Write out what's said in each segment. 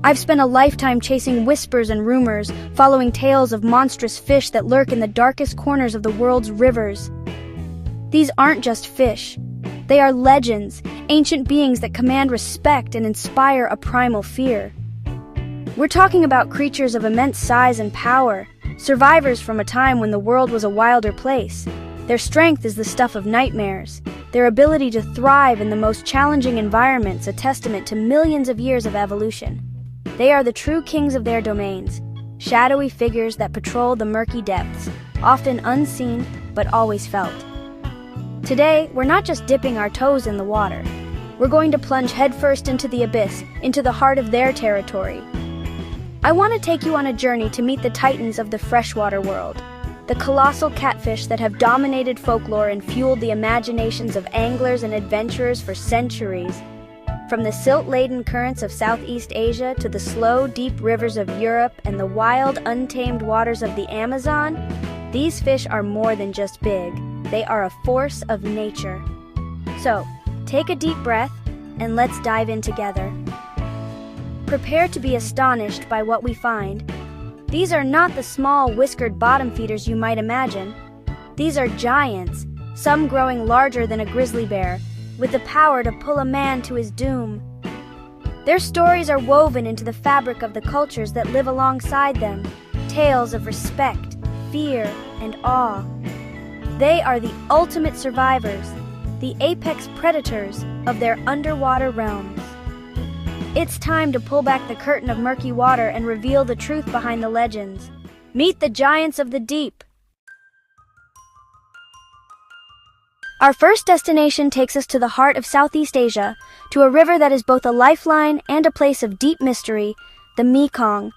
I've spent a lifetime chasing whispers and rumors, following tales of monstrous fish that lurk in the darkest corners of the world's rivers. These aren't just fish. They are legends, ancient beings that command respect and inspire a primal fear. We're talking about creatures of immense size and power, survivors from a time when the world was a wilder place. Their strength is the stuff of nightmares. Their ability to thrive in the most challenging environments a testament to millions of years of evolution. They are the true kings of their domains, shadowy figures that patrol the murky depths, often unseen but always felt. Today, we're not just dipping our toes in the water. We're going to plunge headfirst into the abyss, into the heart of their territory. I want to take you on a journey to meet the titans of the freshwater world, the colossal catfish that have dominated folklore and fueled the imaginations of anglers and adventurers for centuries. From the silt-laden currents of Southeast Asia to the slow, deep rivers of Europe and the wild, untamed waters of the Amazon, these fish are more than just big. They are a force of nature. So, take a deep breath and let's dive in together. Prepare to be astonished by what we find. These are not the small, whiskered bottom feeders you might imagine. These are giants, some growing larger than a grizzly bear, with the power to pull a man to his doom. Their stories are woven into the fabric of the cultures that live alongside them, tales of respect, fear, and awe. They are the ultimate survivors, the apex predators of their underwater realms. It's time to pull back the curtain of murky water and reveal the truth behind the legends. Meet the giants of the deep. Our first destination takes us to the heart of Southeast Asia, to a river that is both a lifeline and a place of deep mystery, the Mekong.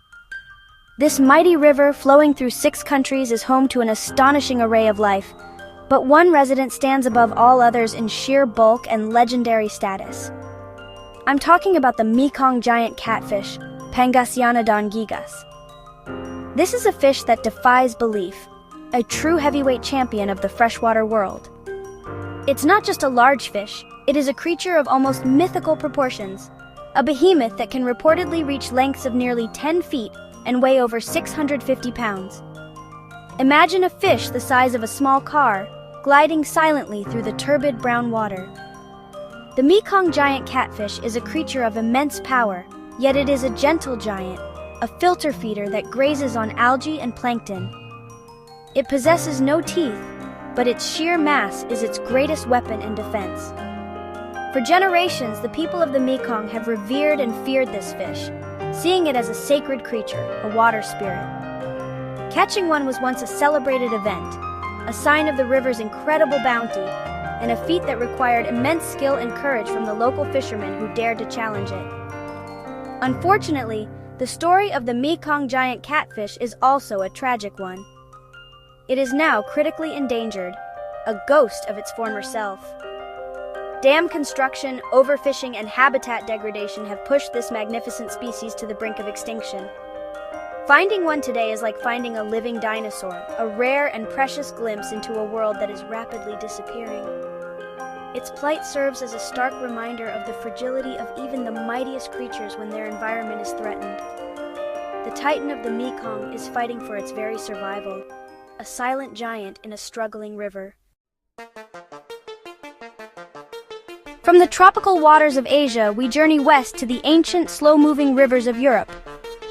This mighty river, flowing through 6 countries, is home to an astonishing array of life, but one resident stands above all others in sheer bulk and legendary status. I'm talking about the Mekong giant catfish, Pangasianodon gigas. This is a fish that defies belief, a true heavyweight champion of the freshwater world. It's not just a large fish, it is a creature of almost mythical proportions, a behemoth that can reportedly reach lengths of nearly 10 feet and weigh over 650 pounds. Imagine a fish the size of a small car, gliding silently through the turbid brown water. The Mekong giant catfish is a creature of immense power, yet it is a gentle giant, a filter feeder that grazes on algae and plankton. It possesses no teeth, but its sheer mass is its greatest weapon in defense. For generations, the people of the Mekong have revered and feared this fish, seeing it as a sacred creature, a water spirit. Catching one was once a celebrated event, a sign of the river's incredible bounty, and a feat that required immense skill and courage from the local fishermen who dared to challenge it. Unfortunately, the story of the Mekong giant catfish is also a tragic one. It is now critically endangered, a ghost of its former self. Dam construction, overfishing, and habitat degradation have pushed this magnificent species to the brink of extinction. Finding one today is like finding a living dinosaur, a rare and precious glimpse into a world that is rapidly disappearing. Its plight serves as a stark reminder of the fragility of even the mightiest creatures when their environment is threatened. The titan of the Mekong is fighting for its very survival, a silent giant in a struggling river. From the tropical waters of Asia, we journey west to the ancient, slow-moving rivers of Europe.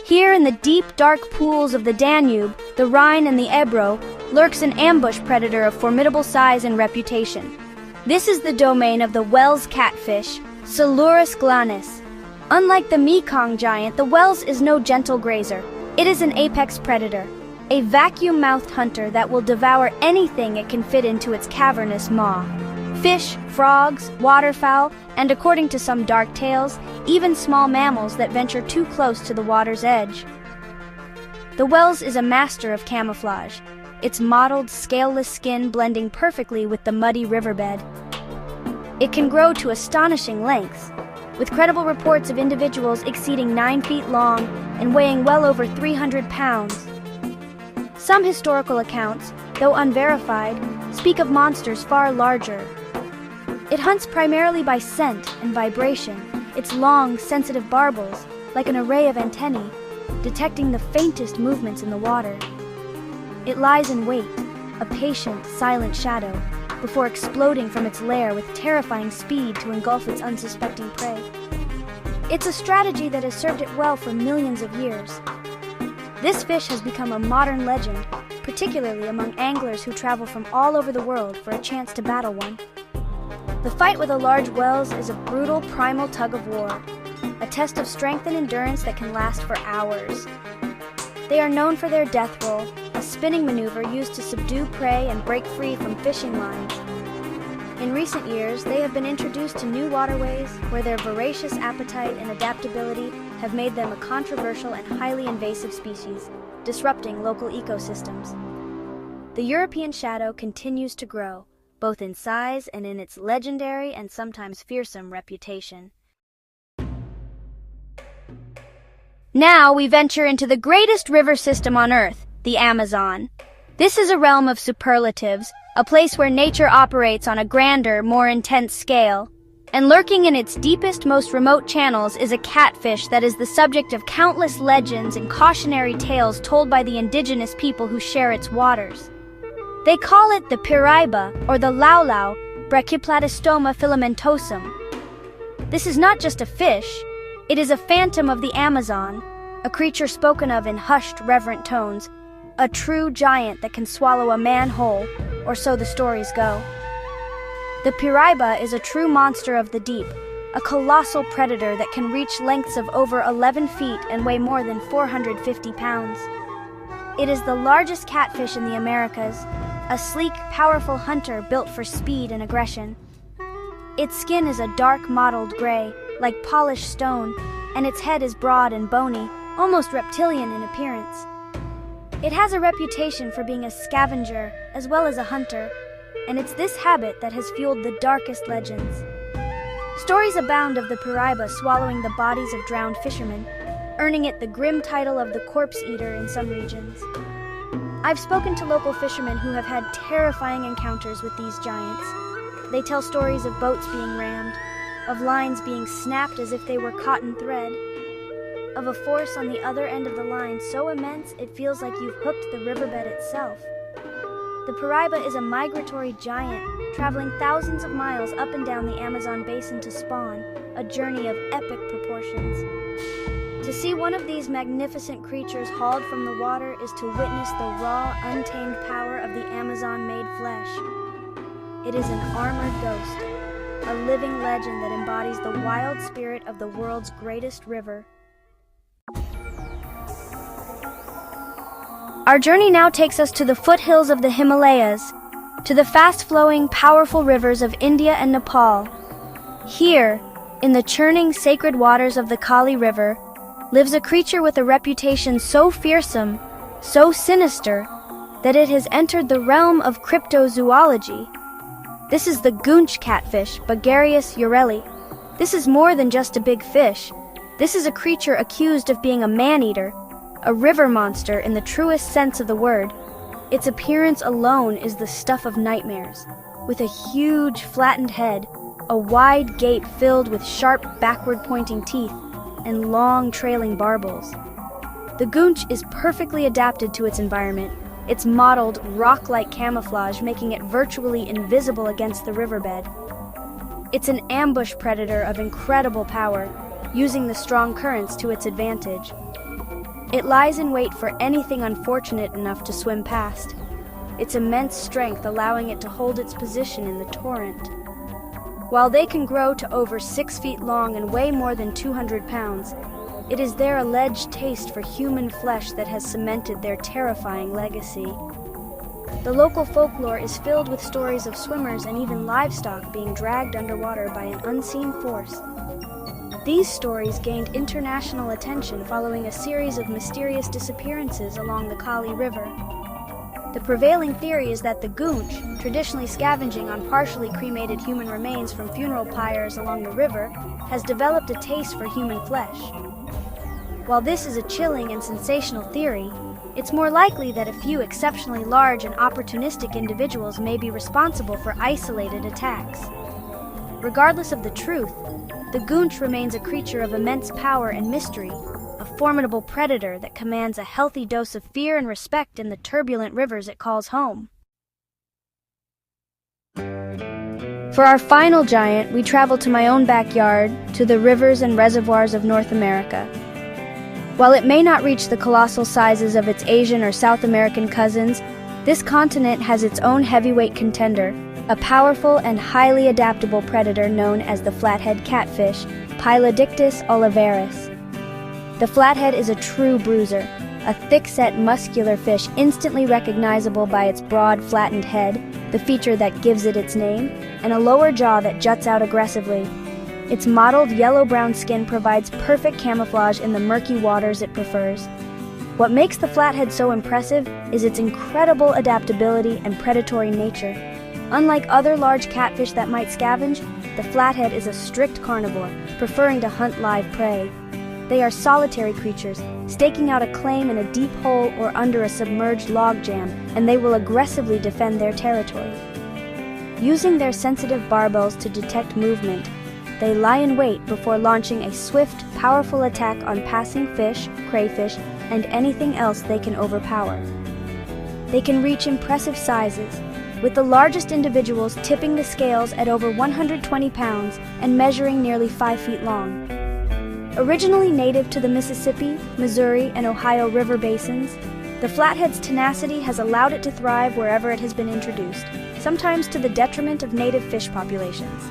Here in the deep, dark pools of the Danube, the Rhine, and the Ebro, lurks an ambush predator of formidable size and reputation. This is the domain of the Wels catfish, Silurus glanis. Unlike the Mekong giant, the Wels is no gentle grazer. It is an apex predator, a vacuum-mouthed hunter that will devour anything it can fit into its cavernous maw. Fish, frogs, waterfowl, and according to some dark tales, even small mammals that venture too close to the water's edge. The Wels is a master of camouflage, its mottled, scaleless skin blending perfectly with the muddy riverbed. It can grow to astonishing lengths, with credible reports of individuals exceeding 9 feet long and weighing well over 300 pounds. Some historical accounts, though unverified, speak of monsters far larger. It hunts primarily by scent and vibration, its long, sensitive barbels, like an array of antennae, detecting the faintest movements in the water. It lies in wait, a patient, silent shadow, before exploding from its lair with terrifying speed to engulf its unsuspecting prey. It's a strategy that has served it well for millions of years. This fish has become a modern legend, particularly among anglers who travel from all over the world for a chance to battle one. The fight with a large whales is a brutal, primal tug of war, a test of strength and endurance that can last for hours. They are known for their death roll, a spinning maneuver used to subdue prey and break free from fishing lines. In recent years, they have been introduced to new waterways where their voracious appetite and adaptability have made them a controversial and highly invasive species, disrupting local ecosystems. The European shadow continues to grow, both in size and in its legendary and sometimes fearsome reputation. Now we venture into the greatest river system on Earth, the Amazon. This is a realm of superlatives, a place where nature operates on a grander, more intense scale. And lurking in its deepest, most remote channels is a catfish that is the subject of countless legends and cautionary tales told by the indigenous people who share its waters. They call it the piraiba, or the laulau, Brachyplatystoma filamentosum. This is not just a fish, it is a phantom of the Amazon, a creature spoken of in hushed, reverent tones, a true giant that can swallow a man whole, or so the stories go. The piraiba is a true monster of the deep, a colossal predator that can reach lengths of over 11 feet and weigh more than 450 pounds. It is the largest catfish in the Americas, a sleek, powerful hunter built for speed and aggression. Its skin is a dark mottled gray, like polished stone, and its head is broad and bony, almost reptilian in appearance. It has a reputation for being a scavenger as well as a hunter, and it's this habit that has fueled the darkest legends. Stories abound of the piraiba swallowing the bodies of drowned fishermen, earning it the grim title of the corpse eater in some regions. I've spoken to local fishermen who have had terrifying encounters with these giants. They tell stories of boats being rammed, of lines being snapped as if they were cotton thread, of a force on the other end of the line so immense it feels like you've hooked the riverbed itself. The piraiba is a migratory giant, traveling thousands of miles up and down the Amazon basin to spawn, a journey of epic proportions. To see one of these magnificent creatures hauled from the water is to witness the raw, untamed power of the Amazon-made flesh. It is an armored ghost, a living legend that embodies the wild spirit of the world's greatest river. Our journey now takes us to the foothills of the Himalayas, to the fast-flowing, powerful rivers of India and Nepal. Here, in the churning, sacred waters of the Kali River, lives a creature with a reputation so fearsome, so sinister, that it has entered the realm of cryptozoology. This is the goonch catfish, Bagarius ureli. This is more than just a big fish. This is a creature accused of being a man-eater, a river monster in the truest sense of the word. Its appearance alone is the stuff of nightmares. With a huge, flattened head, a wide gape filled with sharp, backward-pointing teeth, and long, trailing barbels. The goonch is perfectly adapted to its environment, its mottled, rock-like camouflage making it virtually invisible against the riverbed. It's an ambush predator of incredible power, using the strong currents to its advantage. It lies in wait for anything unfortunate enough to swim past, its immense strength allowing it to hold its position in the torrent. While they can grow to over 6 feet long and weigh more than 200 pounds, it is their alleged taste for human flesh that has cemented their terrifying legacy. The local folklore is filled with stories of swimmers and even livestock being dragged underwater by an unseen force. These stories gained international attention following a series of mysterious disappearances along the Kali River. The prevailing theory is that the goonch, traditionally scavenging on partially cremated human remains from funeral pyres along the river, has developed a taste for human flesh. While this is a chilling and sensational theory, it's more likely that a few exceptionally large and opportunistic individuals may be responsible for isolated attacks. Regardless of the truth, the goonch remains a creature of immense power and mystery, a formidable predator that commands a healthy dose of fear and respect in the turbulent rivers it calls home. For our final giant, we travel to my own backyard, to the rivers and reservoirs of North America. While it may not reach the colossal sizes of its Asian or South American cousins, this continent has its own heavyweight contender, a powerful and highly adaptable predator known as the flathead catfish, Pylodictis olivaris. The flathead is a true bruiser, a thick-set muscular fish instantly recognizable by its broad, flattened head, the feature that gives it its name, and a lower jaw that juts out aggressively. Its mottled yellow-brown skin provides perfect camouflage in the murky waters it prefers. What makes the flathead so impressive is its incredible adaptability and predatory nature. Unlike other large catfish that might scavenge, the flathead is a strict carnivore, preferring to hunt live prey. They are solitary creatures, staking out a claim in a deep hole or under a submerged log jam, and they will aggressively defend their territory. Using their sensitive barbels to detect movement, they lie in wait before launching a swift, powerful attack on passing fish, crayfish, and anything else they can overpower. They can reach impressive sizes, with the largest individuals tipping the scales at over 120 pounds and measuring nearly 5 feet long. Originally native to the Mississippi, Missouri, and Ohio river basins, the flathead's tenacity has allowed it to thrive wherever it has been introduced, sometimes to the detriment of native fish populations.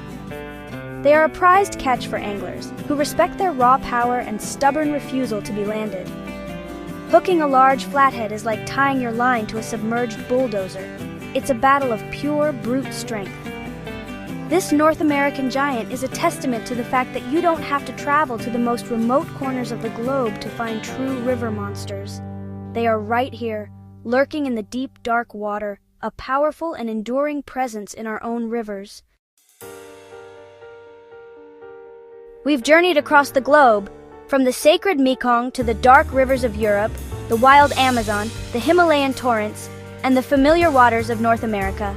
They are a prized catch for anglers, who respect their raw power and stubborn refusal to be landed. Hooking a large flathead is like tying your line to a submerged bulldozer. It's a battle of pure, brute strength. This North American giant is a testament to the fact that you don't have to travel to the most remote corners of the globe to find true river monsters. They are right here, lurking in the deep, dark water, a powerful and enduring presence in our own rivers. We've journeyed across the globe, from the sacred Mekong to the dark rivers of Europe, the wild Amazon, the Himalayan torrents, and the familiar waters of North America.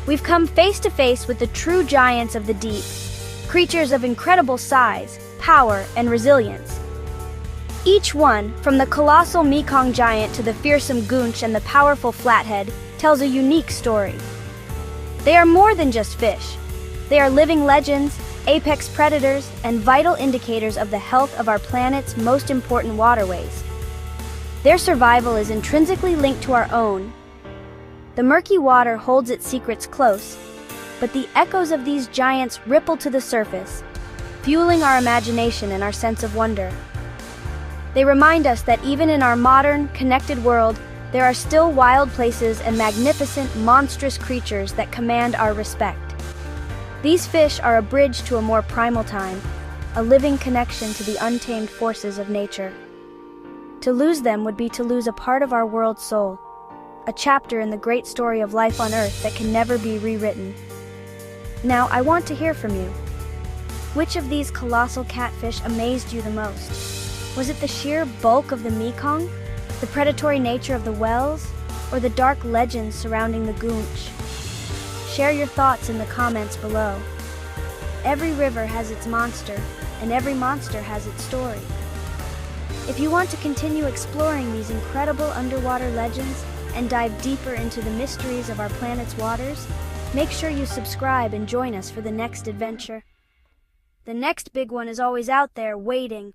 We've come face to face with the true giants of the deep, creatures of incredible size, power, and resilience. Each one, from the colossal Mekong giant to the fearsome goonch and the powerful flathead, tells a unique story. They are more than just fish. They are living legends, apex predators, and vital indicators of the health of our planet's most important waterways. Their survival is intrinsically linked to our own. The murky water holds its secrets close, but the echoes of these giants ripple to the surface, fueling our imagination and our sense of wonder. They remind us that even in our modern, connected world, there are still wild places and magnificent, monstrous creatures that command our respect. These fish are a bridge to a more primal time, a living connection to the untamed forces of nature. To lose them would be to lose a part of our world's soul, a chapter in the great story of life on Earth that can never be rewritten. Now, I want to hear from you. Which of these colossal catfish amazed you the most? Was it the sheer bulk of the Mekong, the predatory nature of the whales, or the dark legends surrounding the goonch? Share your thoughts in the comments below. Every river has its monster, and every monster has its story. If you want to continue exploring these incredible underwater legends and dive deeper into the mysteries of our planet's waters, make sure you subscribe and join us for the next adventure. The next big one is always out there, waiting.